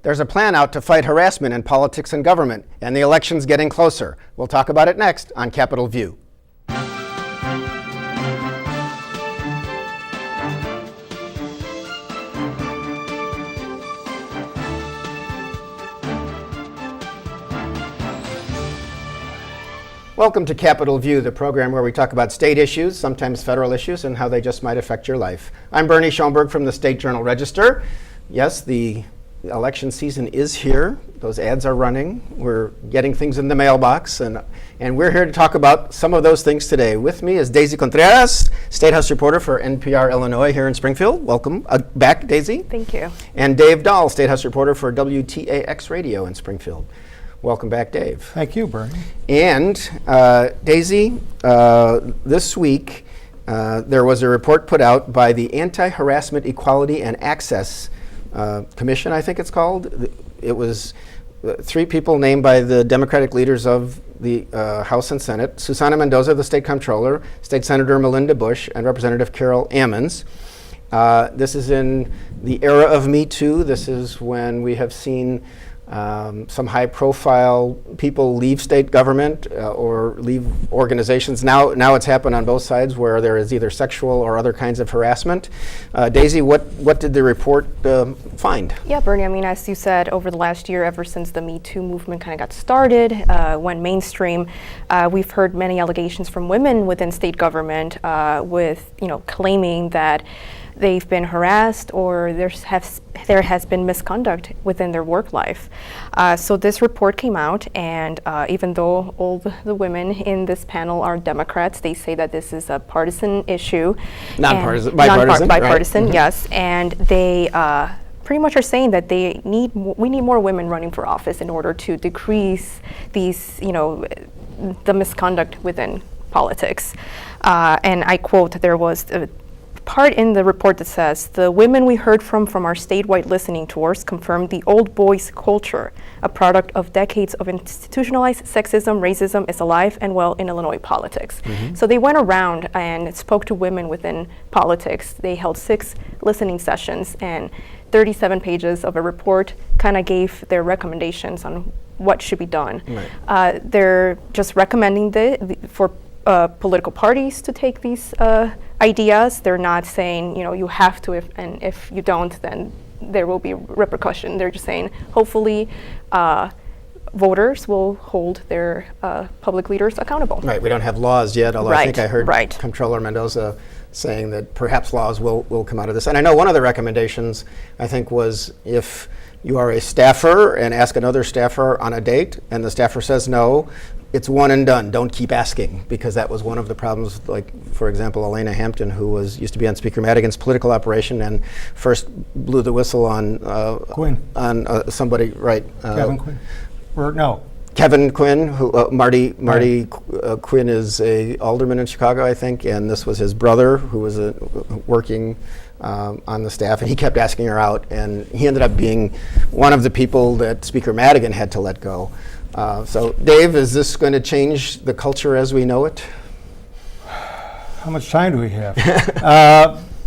There's a plan out to fight harassment in politics and government, and the election's getting closer. We'll talk about it next on Capitol View. Welcome to Capitol View, the program where we talk about state issues, sometimes federal issues, and how they just might affect your life. I'm Bernie Schoenburg from the State Journal-Register. Yes, the election season is here. Those ads are running. We're getting things in the mailbox, and we're here to talk about some of those things today. With me is Daisy Contreras, State House reporter for NPR Illinois here in Springfield. Welcome back, Daisy. Thank you. And Dave Dahl, State House reporter for WTAX Radio in Springfield. Welcome back, Dave. Thank you, Bernie. And Daisy, this week there was a report put out by the Anti-Harassment, Equality, and Access Commission, I think it's called. It was 3 people named by the Democratic leaders of the House and Senate: Susana Mendoza, the state comptroller, State Senator Melinda Bush, and Representative Carol Ammons. This is in the era of Me Too. This is when we have seen some high-profile people leave state government or leave organizations. Now it's happened on both sides, where there is either sexual or other kinds of harassment. Daisy, what did the report find? Yeah, Bernie, I mean, as you said, over the last year, ever since the Me Too movement kind of got started, went mainstream, we've heard many allegations from women within state government with, claiming that they've been harassed or there has been misconduct within their work life. So this report came out, and even though all the women in this panel are Democrats, they say that this is a partisan issue. Bipartisan, right? Yes, and they pretty much are saying that we need more women running for office in order to decrease these, the misconduct within politics. And I quote, there was part in the report that says, "The women we heard from our statewide listening tours confirmed the old boys culture, a product of decades of institutionalized sexism, racism, is alive and well in Illinois politics." Mm-hmm. So they went around and spoke to women within politics. They held 6 listening sessions, and 37 pages of a report kind of gave their recommendations on what should be done. Right. They're just recommending for political parties to take these ideas. They're not saying, you have to, if you don't, then there will be repercussion. They're just saying, hopefully, voters will hold their public leaders accountable. Right, we don't have laws yet, although right. I think I heard Comptroller Mendoza saying that perhaps laws will come out of this. And I know one of the recommendations, I think, was if you are a staffer and ask another staffer on a date, and the staffer says no, it's one and done. Don't keep asking, because that was one of the problems. Like, for example, Elena Hampton, who used to be on Speaker Madigan's political operation and first blew the whistle on Quinn. On somebody, right? Kevin Quinn, or no? Kevin Quinn, who Marty Quinn is a alderman in Chicago, I think, and this was his brother who was working on the staff, and he kept asking her out, and he ended up being one of the people that Speaker Madigan had to let go. So, Dave, is this going to change the culture as we know it? How much time do we have?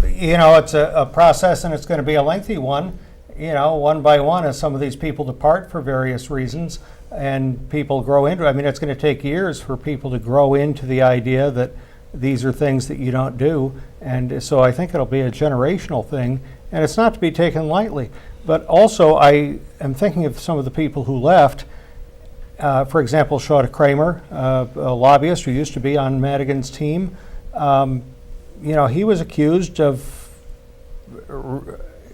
It's a process, and it's going to be a lengthy one. One by one, as some of these people depart for various reasons, and people grow into it. I mean, it's going to take years for people to grow into the idea that these are things that you don't do. And so I think it'll be a generational thing, and it's not to be taken lightly. But also, I am thinking of some of the people who left. For example, Shawna Kramer, a lobbyist who used to be on Madigan's team. He was accused of,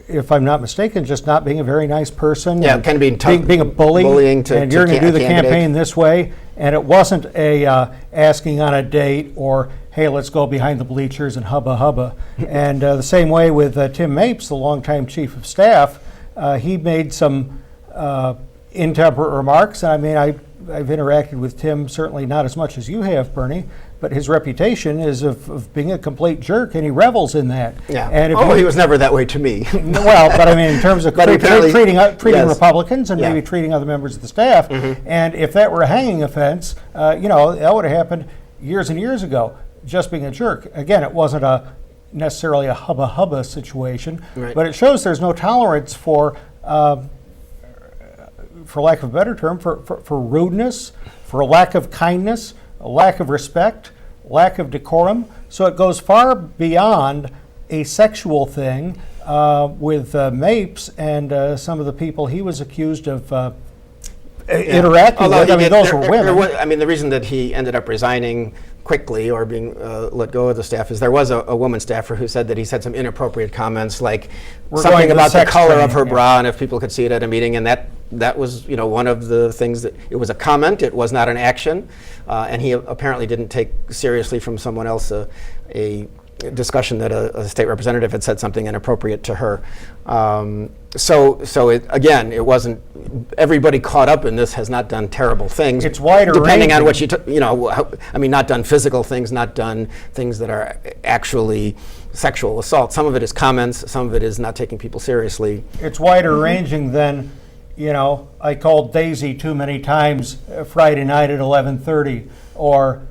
if I'm not mistaken, just not being a very nice person. Yeah, kind of being a bully. Bullying and you're going to do the campaign this way. And it wasn't a asking on a date or, hey, let's go behind the bleachers and hubba hubba. And the same way with Tim Mapes, the longtime chief of staff. He made some intemperate remarks. And I mean, I've interacted with Tim, certainly not as much as you have, Bernie, but his reputation is of being a complete jerk, and he revels in that. Yeah. And he was never that way to me. Well, but I mean, in terms of treating yes. Republicans and maybe treating other members of the staff, and if that were a hanging offense, that would have happened years and years ago, just being a jerk. Again, it wasn't necessarily a hubba hubba situation, but it shows there's no tolerance for for lack of a better term, for rudeness, for a lack of kindness, a lack of respect, lack of decorum. So it goes far beyond a sexual thing with Mapes and some of the people he was accused of interacting Although with. he I mean, did- those were women. the reason that he ended up resigning quickly or being let go of the staff is there was a woman staffer who said that he said some inappropriate comments, like We're going something to the about the sex color of training, her yeah. bra and if people could see it at a meeting, and that was one of the things that it was a comment, it was not an action, and he apparently didn't take seriously from someone else a discussion that a state representative had said something inappropriate to her. So it wasn't, everybody caught up in this has not done terrible things. It's wider depending on what ranging. not done physical things, not done things that are actually sexual assault. Some of it is comments, some of it is not taking people seriously. It's wider ranging than, I called Daisy too many times Friday night at 11:30, or,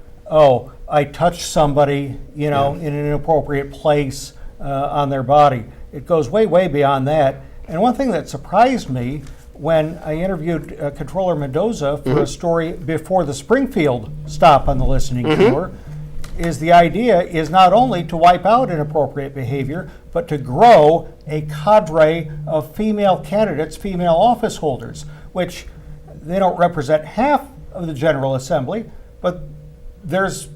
I touched somebody, in an inappropriate place on their body. It goes way, way beyond that. And one thing that surprised me when I interviewed Controller Mendoza for a story before the Springfield stop on the listening tour is the idea is not only to wipe out inappropriate behavior, but to grow a cadre of female candidates, female office holders, which they don't represent half of the General Assembly, but there's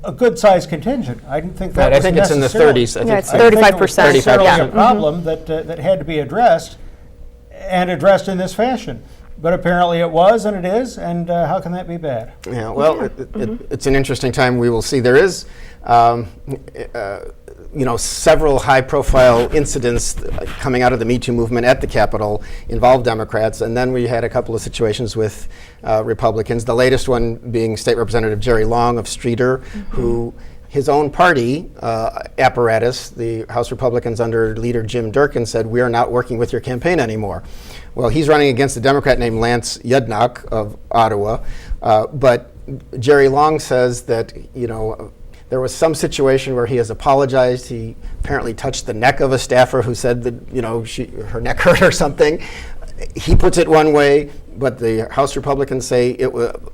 a good-sized contingent. I didn't think that Right, was I think it's in the necessarily- 30s. Yeah, it's I didn't think it was 35%. necessarily Yeah. a problem that had to be addressed, and addressed in this fashion. But apparently it was, and it is, and how can that be bad? Yeah, well, it's an interesting time. We will see. There is, several high-profile incidents coming out of the Me Too movement at the Capitol involved Democrats, and then we had a couple of situations with Republicans. The latest one being State Representative Jerry Long of Streeter, who his own party apparatus, the House Republicans under leader Jim Durkin, said, "We are not working with your campaign anymore." Well, he's running against a Democrat named Lance Yudnock of Ottawa, but Jerry Long says that, there was some situation where he has apologized. He apparently touched the neck of a staffer who said that, her neck hurt or something. He puts it one way, but the House Republicans say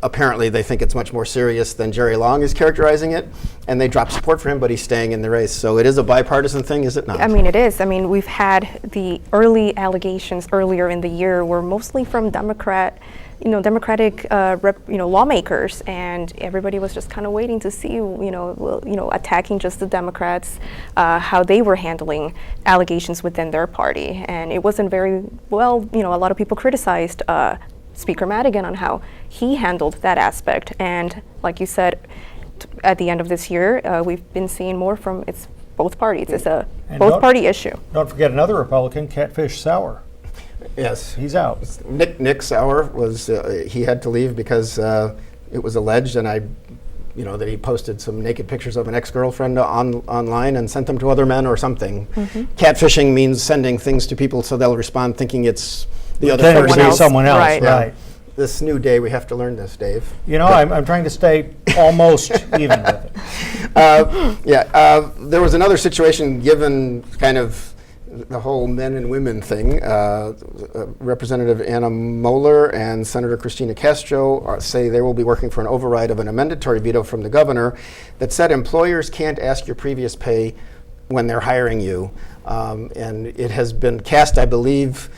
apparently they think it's much more serious than Jerry Long is characterizing it, and they drop support for him, but he's staying in the race. So it is a bipartisan thing, is it not? I mean, it is. I mean, we've had the early allegations earlier in the year were mostly from Democratic lawmakers, and everybody was just kind of waiting to see, attacking just the Democrats, how they were handling allegations within their party, and it wasn't very well. A lot of people criticized Speaker Madigan on how he handled that aspect, and like you said, at the end of this year, we've been seeing more from both parties. It's a both-party issue. Don't forget another Republican, Catfish Sauer. Yes. He's out. Nick Sauer was, he had to leave because it was alleged, and that he posted some naked pictures of an ex-girlfriend online and sent them to other men or something. Catfishing means sending things to people so they'll respond thinking it's the other Pretending to person. be someone else, Right. right. This new day, we have to learn this, Dave. I'm trying to stay almost even with it. There was another situation given kind of the whole men and women thing. Representative Anna Moeller and Senator Christina Castro say they will be working for an override of an amendatory veto from the governor that said employers can't ask your previous pay when they're hiring you. And it has been cast, I believe,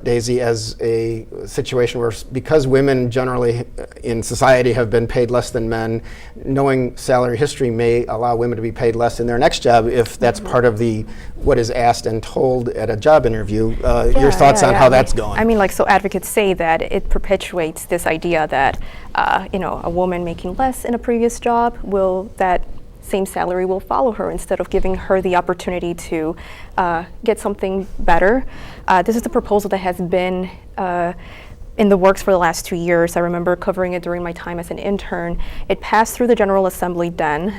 Daisy, as a situation where because women generally in society have been paid less than men, knowing salary history may allow women to be paid less in their next job if that's part of what is asked and told at a job interview. Your thoughts on how that's going? I mean, so advocates say that it perpetuates this idea that, a woman making less in a previous job that same salary will follow her instead of giving her the opportunity to get something better. This is a proposal that has been in the works for the last 2 years. I remember covering it during my time as an intern. It passed through the General Assembly then,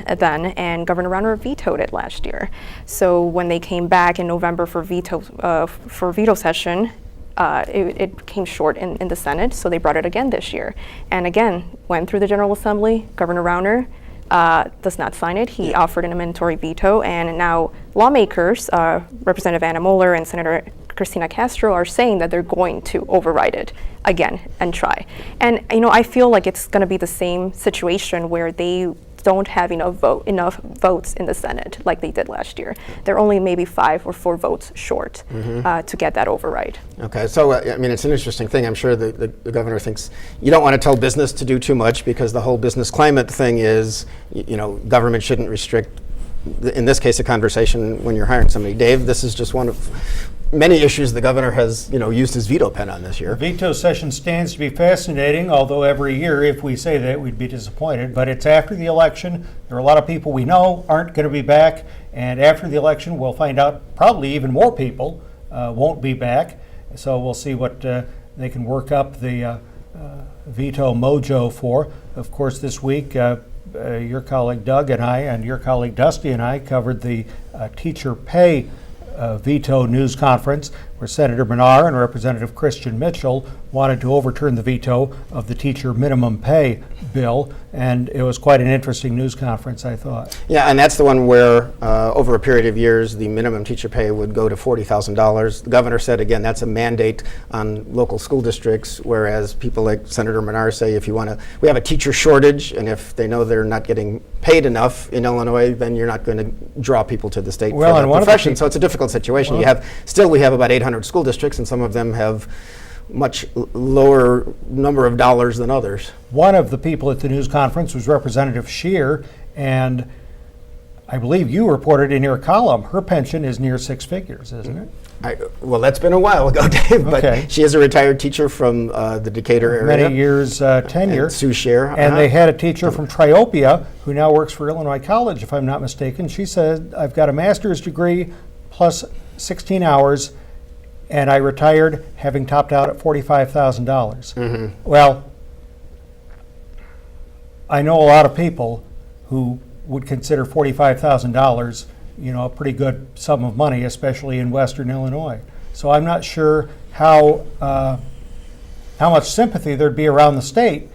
and Governor Rauner vetoed it last year. So when they came back in November for veto session, it came short in the Senate, so they brought it again this year. And again, went through the General Assembly. Governor Rauner does not sign it. He offered an amendatory veto, and now lawmakers, Representative Anna Moeller and Senator Cristina Castro are saying that they're going to override it again and try. And I feel like it's going to be the same situation where they don't have enough votes in the Senate like they did last year. They're only maybe 5 or 4 votes short to get that override. Okay, so it's an interesting thing. I'm sure the governor thinks you don't want to tell business to do too much, because the whole business climate thing is, government shouldn't restrict, in this case, a conversation when you're hiring somebody. Dave, this is just one of many issues the governor has, used his veto pen on this year. The veto session stands to be fascinating, although every year, if we say that, we'd be disappointed. But it's after the election. There are a lot of people we know aren't going to be back. And after the election, we'll find out probably even more people won't be back. So we'll see what they can work up the veto mojo for. Of course, this week, your colleague Doug and I and your colleague Dusty and I covered the teacher pay veto news conference, where Senator Menard and Representative Christian Mitchell wanted to overturn the veto of the teacher minimum pay bill, and it was quite an interesting news conference, I thought. Yeah, and that's the one where over a period of years the minimum teacher pay would go to $40,000. The governor said, again, that's a mandate on local school districts, whereas people like Senator Menard say, we have a teacher shortage, and if they know they're not getting paid enough in Illinois, then you're not going to draw people to the state for that profession. So it's a difficult situation. We have about 800 school districts, and some of them have much lower number of dollars than others. One of the people at the news conference was Representative Scheer, and I believe you reported in your column her pension is near 6 figures, isn't it? Well, that's been a while ago, Dave, but okay. She is a retired teacher from the Decatur area. Many years tenure. Sue Scheer. And they had a teacher from Triopia who now works for Illinois College, if I'm not mistaken. She said, I've got a master's degree plus 16 hours, and I retired having topped out at $45,000. Well, I know a lot of people who would consider $45,000, a pretty good sum of money, especially in Western Illinois. So I'm not sure how much sympathy there'd be around the state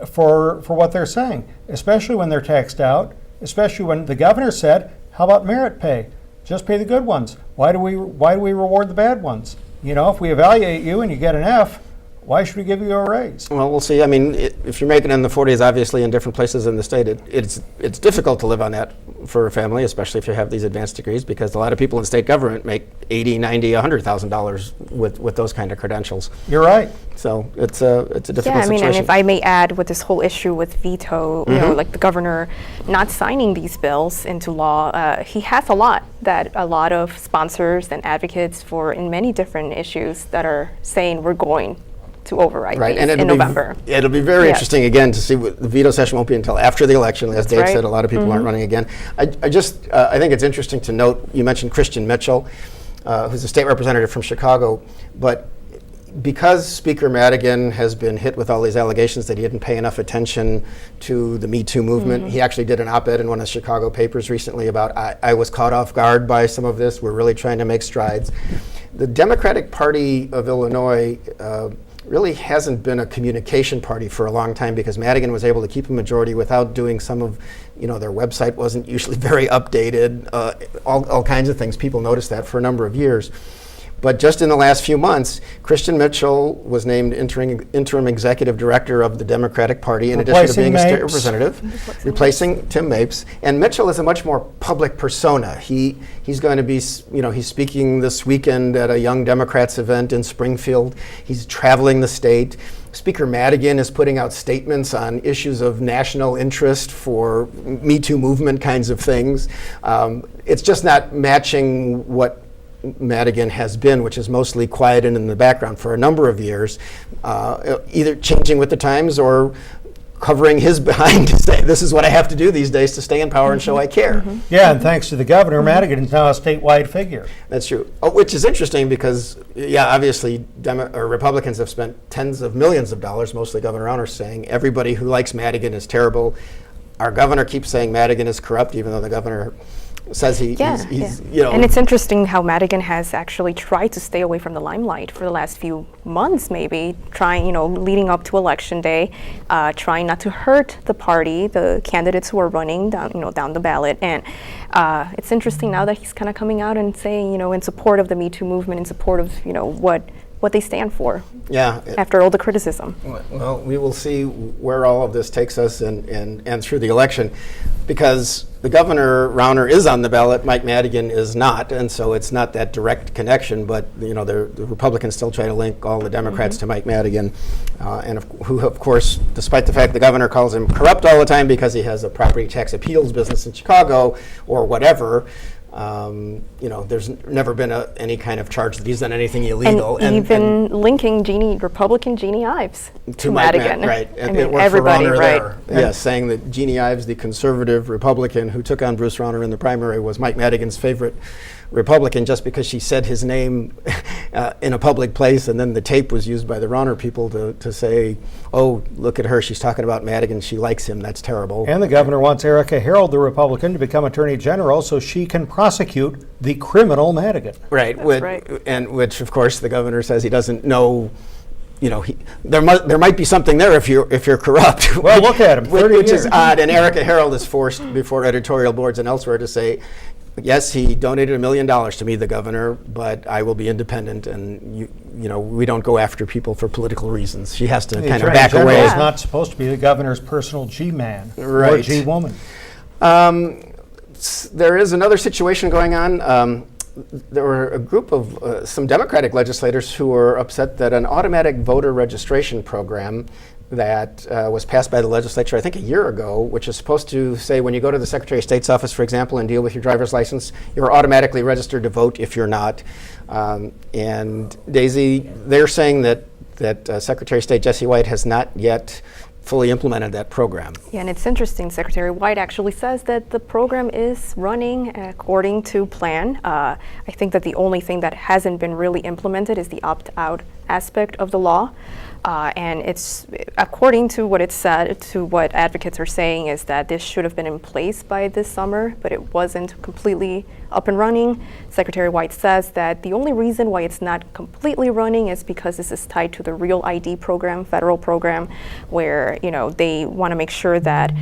for what they're saying, especially when they're taxed out, especially when the governor said, how about merit pay? Just pay the good ones. Why do we reward the bad ones? If we evaluate you and you get an F, why should we give you a raise? Well, we'll see. If you're making in the 40s, obviously in different places in the state, it's difficult to live on that for a family, especially if you have these advanced degrees, because a lot of people in state government make $80,000, $90,000, $100,000 with those kind of credentials. You're right. So it's a difficult situation. And if I may add, with this whole issue with veto, like the governor not signing these bills into law, he has a lot of sponsors and advocates for in many different issues that are saying we're going to override these in November. It'll be very interesting again to see what the veto session won't be until after the election. As Dave said, a lot of people aren't running again. I think it's interesting to note, you mentioned Christian Mitchell, who's a state representative from Chicago, but because Speaker Madigan has been hit with all these allegations that he didn't pay enough attention to the Me Too movement, he actually did an op-ed in one of the Chicago papers recently about, I was caught off guard by some of this, we're really trying to make strides. The Democratic Party of Illinois really hasn't been a communication party for a long time, because Madigan was able to keep a majority without doing some of, their website wasn't usually very updated, all kinds of things. People noticed that for a number of years. But just in the last few months, Christian Mitchell was named interim executive director of the Democratic Party, in addition to being a state representative, replacing Tim Mapes. And Mitchell is a much more public persona. He's going to be, he's speaking this weekend at a Young Democrats event in Springfield. He's traveling the state. Speaker Madigan is putting out statements on issues of national interest for Me Too movement kinds of things. It's just not matching what Madigan has been, which is mostly quiet and in the background for a number of years, either changing with the times or covering his behind to say, this is what I have to do these days to stay in power and show I care. Yeah, and thanks to the governor, Madigan is now a statewide figure. That's true. Which is interesting because, obviously Republicans have spent tens of millions of dollars, mostly Governor Rauner, saying everybody who likes Madigan is terrible. Our governor keeps saying Madigan is corrupt, even though the governor says he's you know. And it's interesting how Madigan has actually tried to stay away from the limelight for the last few months, maybe trying, leading up to Election Day, trying not to hurt the party, the candidates who are running down the ballot. And it's interesting now that he's kind of coming out and saying, in support of the Me Too movement, in support of, what they stand for. Yeah. After all the criticism. Well, we will see where all of this takes us and through the election, because the governor, Rauner, is on the ballot, Mike Madigan is not, and so it's not that direct connection, but the Republicans still try to link all the Democrats to Mike Madigan, who of course, despite the fact the governor calls him corrupt all the time because he has a property tax appeals business in Chicago or whatever, there's never been any kind of charge that he's done anything illegal. And even linking Republican Jeannie Ives to Madigan. Right. I mean, everybody, right. Yes, saying that Jeannie Ives, the conservative Republican who took on Bruce Rauner in the primary, was Mike Madigan's favorite Republican just because she said his name in a public place, and then the tape was used by the Rauner people to say, oh, look at her, she's talking about Madigan, she likes him, that's terrible. And the governor wants Erica Harold, the Republican, to become Attorney General so she can prosecute the criminal Madigan. Right, which of course the governor says he doesn't know. There might be something there if you're corrupt. Well, look at him, 30 which years. is odd. And Erica Harold is forced before editorial boards and elsewhere to say, yes, he donated $1 million to me, the governor, but I will be independent, and we don't go after people for political reasons. She has to kind of back away. Is not supposed to be the governor's personal G-man right. or G-woman. There is another situation going on. There were a group of some Democratic legislators who were upset that an automatic voter registration program that was passed by the legislature, I think, a year ago, which is supposed to say when you go to the Secretary of State's office, for example, and deal with your driver's license, you're automatically registered to vote if you're not. And Daisy, they're saying that Secretary of State Jesse White has not yet fully implemented that program. Yeah, and it's interesting. Secretary White actually says that the program is running according to plan. I think that the only thing that hasn't been really implemented is the opt-out aspect of the law. And it's, according to what it said, to what advocates are saying, is that this should have been in place by this summer, but it wasn't completely up and running. Secretary White says that the only reason why it's not completely running is because this is tied to the Real ID program, federal program, where they want to make sure that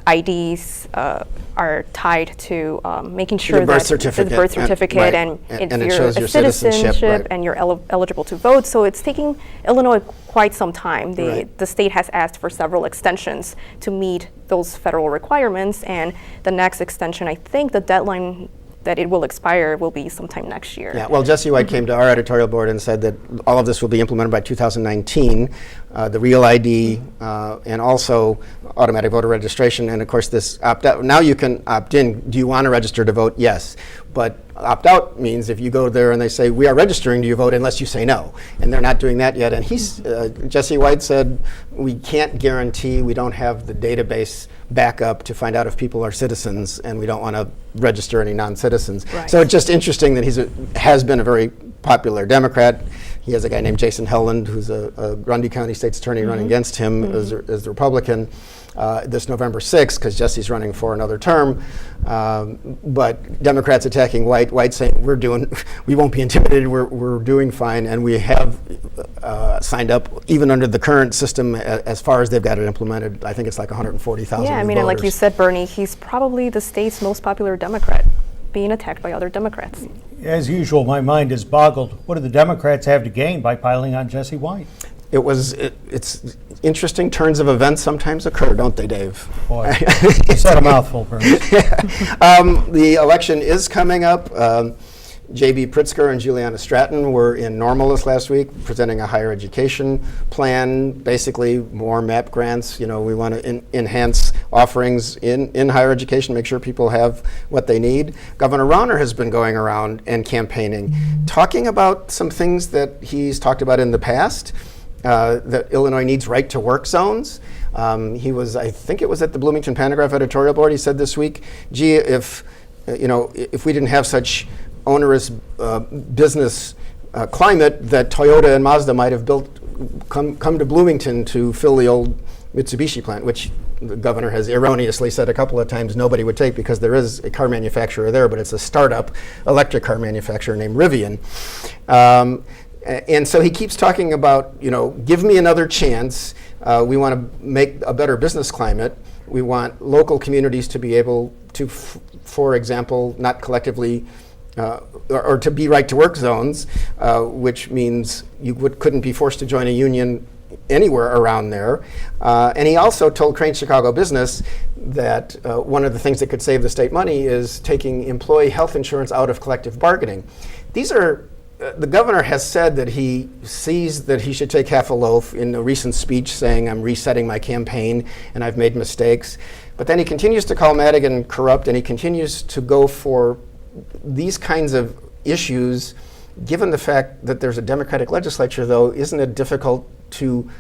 IDs are tied to making sure the birth that certificate, the birth certificate and if it you're shows a your citizenship right. and you're eligible to vote. So it's taking Illinois quite some time. The state has asked for several extensions to meet those federal requirements, and the next extension, I think the deadline that it will expire will be sometime next year. Yeah, well, Jesse White came to our editorial board and said that all of this will be implemented by 2019, the Real ID and also automatic voter registration, and of course this opt-out. Now you can opt in. Do you want to register to vote? Yes. But opt-out means if you go there and they say, we are registering, do you vote, unless you say no. And they're not doing that yet. And Jesse White said, we can't guarantee, we don't have the database backup to find out if people are citizens, and we don't want to register any non-citizens. Right. So it's just interesting that has been a very popular Democrat. He has a guy named Jason Helland, who's a Grundy County State's attorney running against him as the Republican this November 6th, because Jesse's running for another term. But Democrats attacking White, White saying we won't be intimidated, we're doing fine, and we have signed up, even under the current system, as far as they've got it implemented. I think it's like 140,000 Yeah, I mean, voters. and like you said, Bernie, he's probably the state's most popular Democrat, being attacked by other Democrats. As usual, my mind is boggled. What do the Democrats have to gain by piling on Jesse White? It's interesting turns of events sometimes occur, don't they, Dave? Boy, you said a mouthful, Bernie. The election is coming up. J.B. Pritzker and Juliana Stratton were in Normal this last week presenting a higher education plan, basically more MAP grants. We want to enhance offerings in higher education, make sure people have what they need. Governor Rauner has been going around and campaigning, talking about some things that he's talked about in the past, that Illinois needs right-to-work zones. I think it was at the Bloomington Panagraph editorial board, he said this week, gee, if we didn't have such onerous business climate, that Toyota and Mazda might have come to Bloomington to fill the old Mitsubishi plant, which the governor has erroneously said a couple of times nobody would take, because there is a car manufacturer there, but it's a startup electric car manufacturer named Rivian. And so he keeps talking about, give me another chance. We want to make a better business climate. We want local communities to be able to, for example, not collectively or to be right-to-work zones, which means you couldn't be forced to join a union anywhere around there. And he also told Crane Chicago Business that one of the things that could save the state money is taking employee health insurance out of collective bargaining. These are, the governor has said that he sees that he should take half a loaf in a recent speech, saying, I'm resetting my campaign and I've made mistakes. But then he continues to call Madigan corrupt, and he continues to go for these kinds of issues. Given the fact that there's a Democratic legislature, though, isn't it difficult to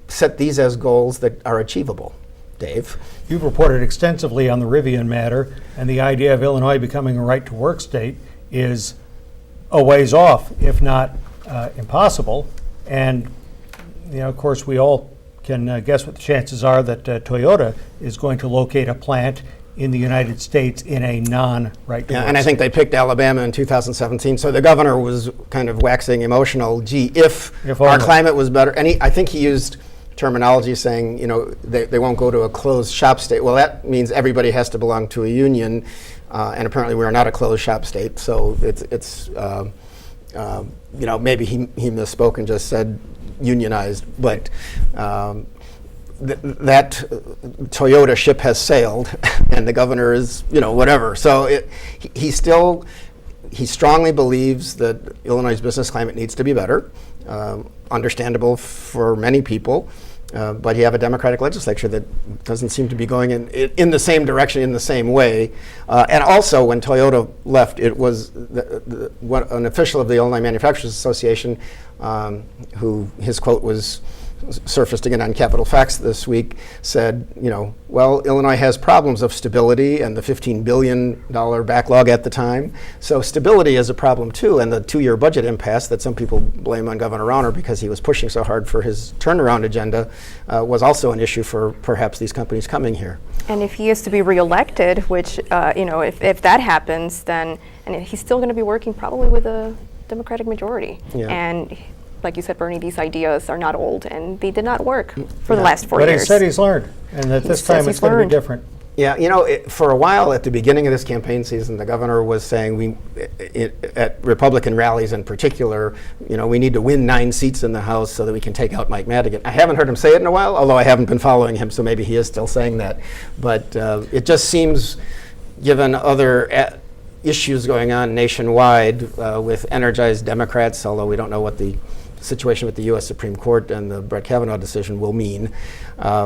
set these as goals that are achievable? Dave? You've reported extensively on the Rivian matter, and the idea of Illinois becoming a right-to-work state is a ways off, if not impossible. And, of course, we all can guess what the chances are that Toyota is going to locate a plant in the United States in a non-right-to-work Yeah, and I think they picked Alabama in 2017, so the governor was kind of waxing emotional. Gee, if our only. climate was better, and I think he used terminology saying, they won't go to a closed shop state. Well, that means everybody has to belong to a union, and apparently we are not a closed shop state, so it's maybe he misspoke and just said unionized, but that Toyota ship has sailed, and the governor is, whatever. So he strongly believes that Illinois' business climate needs to be better, understandable for many people, but you have a Democratic legislature that doesn't seem to be going in the same direction, in the same way. And also, when Toyota left, it was an official of the Illinois Manufacturers Association, who his quote was surfaced again on Capitol Facts this week, said, well, Illinois has problems of stability and the $15 billion backlog at the time. So stability is a problem too, and the 2-year budget impasse that some people blame on Governor Rauner because he was pushing so hard for his turnaround agenda was also an issue for perhaps these companies coming here. And if he is to be reelected, which, if that happens, then he's still going to be working probably with a Democratic majority. Yeah. And like you said, Bernie, these ideas are not old, and they did not work for the last 4 years. But he said he's learned, and that this time it's going to be different. Yeah, for a while at the beginning of this campaign season, the governor was saying at Republican rallies in particular, we need to win 9 seats in the House so that we can take out Mike Madigan. I haven't heard him say it in a while, although I haven't been following him, so maybe he is still saying that. But it just seems, given other issues going on nationwide with energized Democrats, although we don't know what the situation with the U.S. Supreme Court and the Brett Kavanaugh decision will mean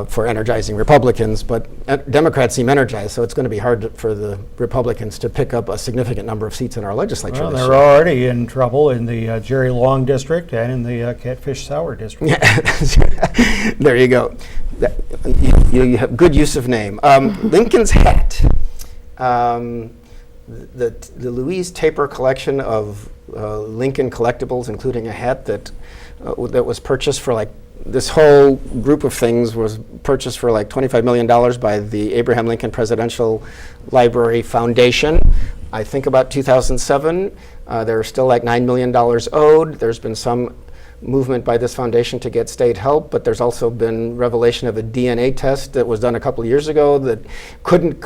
for energizing Republicans, but Democrats seem energized, so it's going to be hard for the Republicans to pick up a significant number of seats in our legislature this they're year. already in trouble in the Jerry Long district and in the Catfish Sour district. There you go. You have good use of name. Lincoln's hat. The Louise Taper collection of Lincoln collectibles, including a hat that was purchased for this whole group of things was purchased for $25 million by the Abraham Lincoln Presidential Library Foundation. I think about 2007, there are still $9 million owed. There's been some movement by this foundation to get state help, but there's also been revelation of a DNA test that was done a couple of years ago that couldn't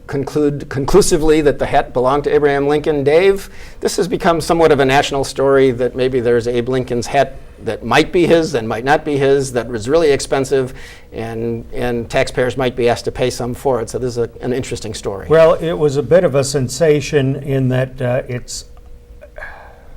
conclude conclusively that the hat belonged to Abraham Lincoln. Dave, this has become somewhat of a national story that maybe there's Abe Lincoln's hat that might be his and might not be his, that was really expensive, and taxpayers might be asked to pay some for it. So this is an interesting story. Well, it was a bit of a sensation in that it's,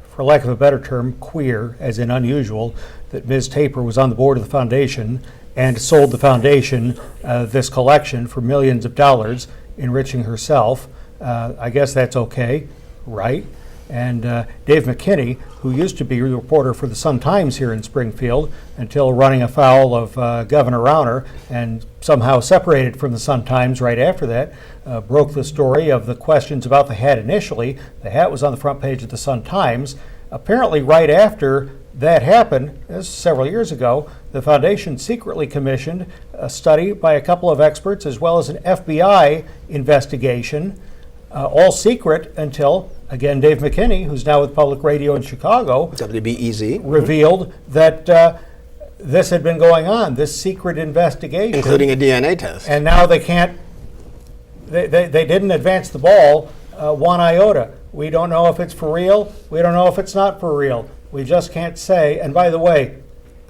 for lack of a better term, queer, as in unusual, that Ms. Taper was on the board of the foundation and sold the foundation this collection for millions of dollars, enriching herself. I guess that's okay, right? And Dave McKinney, who used to be a reporter for the Sun-Times here in Springfield until running afoul of Governor Rauner and somehow separated from the Sun-Times right after that, broke the story of the questions about the hat initially. The hat was on the front page of the Sun-Times. Apparently right after that happened, this was several years ago, the foundation secretly commissioned a study by a couple of experts as well as an FBI investigation, all secret until, again, Dave McKinney, who's now with Public Radio in Chicago, WBEZ. revealed that this had been going on, this secret investigation. Including a DNA test. And now they can't, they didn't advance the ball one iota. We don't know if it's for real. We don't know if it's not for real. We just can't say. And by the way,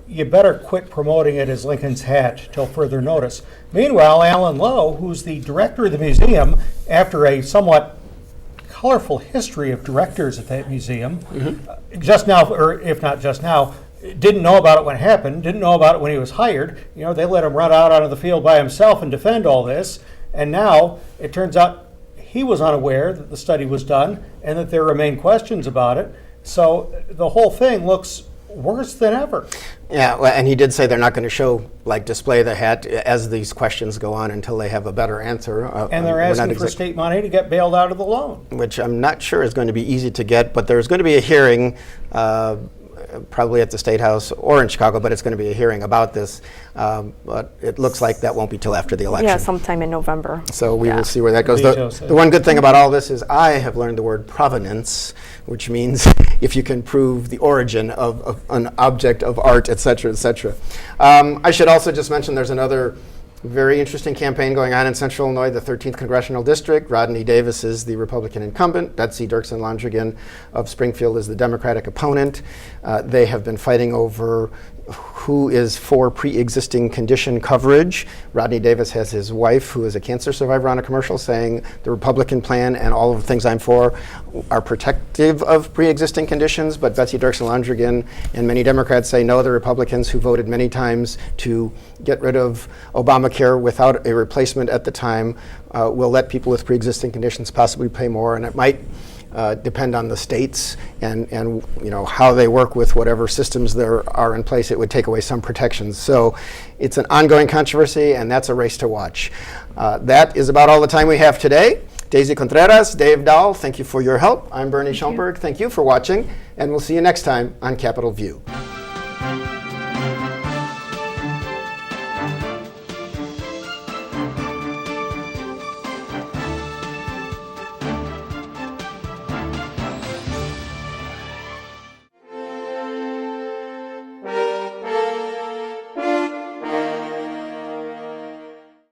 you better quit promoting it as Lincoln's hat till further notice. Meanwhile, Alan Lowe, who's the director of the museum, after a somewhat colorful history of directors at that museum, just now, or if not just now, didn't know about it when it happened, didn't know about it when he was hired. You know, they let him run out onto the field by himself and defend all this. And now it turns out he was unaware that the study was done and that there remain questions about it. So the whole thing looks worse than ever. Yeah, well, and he did say they're not going to show, like, display the hat as these questions go on until they have a better answer. And they're asking for state money to get bailed out of the loan. Which I'm not sure is going to be easy to get, but there's going to be a hearing probably at the State House or in Chicago, but it's going to be a hearing about this. But it looks like that won't be till after the election. Yeah, sometime in November. So we will see where that goes. The one good thing about all this is I have learned the word provenance, which means if you can prove the origin of an object of art, et cetera, et cetera. I should also just mention there's another very interesting campaign going on in Central Illinois, the 13th Congressional District. Rodney Davis is the Republican incumbent. Betsy Dirksen-Londrigan of Springfield is the Democratic opponent. They have been fighting over who is for pre-existing condition coverage. Rodney Davis has his wife, who is a cancer survivor, on a commercial saying the Republican plan and all of the things I'm for are protective of pre-existing conditions, but Betsy Dirksen-Londrigan and many Democrats say no, the Republicans who voted many times to get rid of Obamacare without a replacement at the time will let people with pre-existing conditions possibly pay more, and it might depend on the states and you know how they work with whatever systems there are in place. It would take away some protections. So it's an ongoing controversy, and that's a race to watch. That is about all the time we have today. Daisy Contreras, Dave Dahl, thank you for your help. I'm Bernie Schoenburg. Thank you for watching, and we'll see you next time on Capitol View.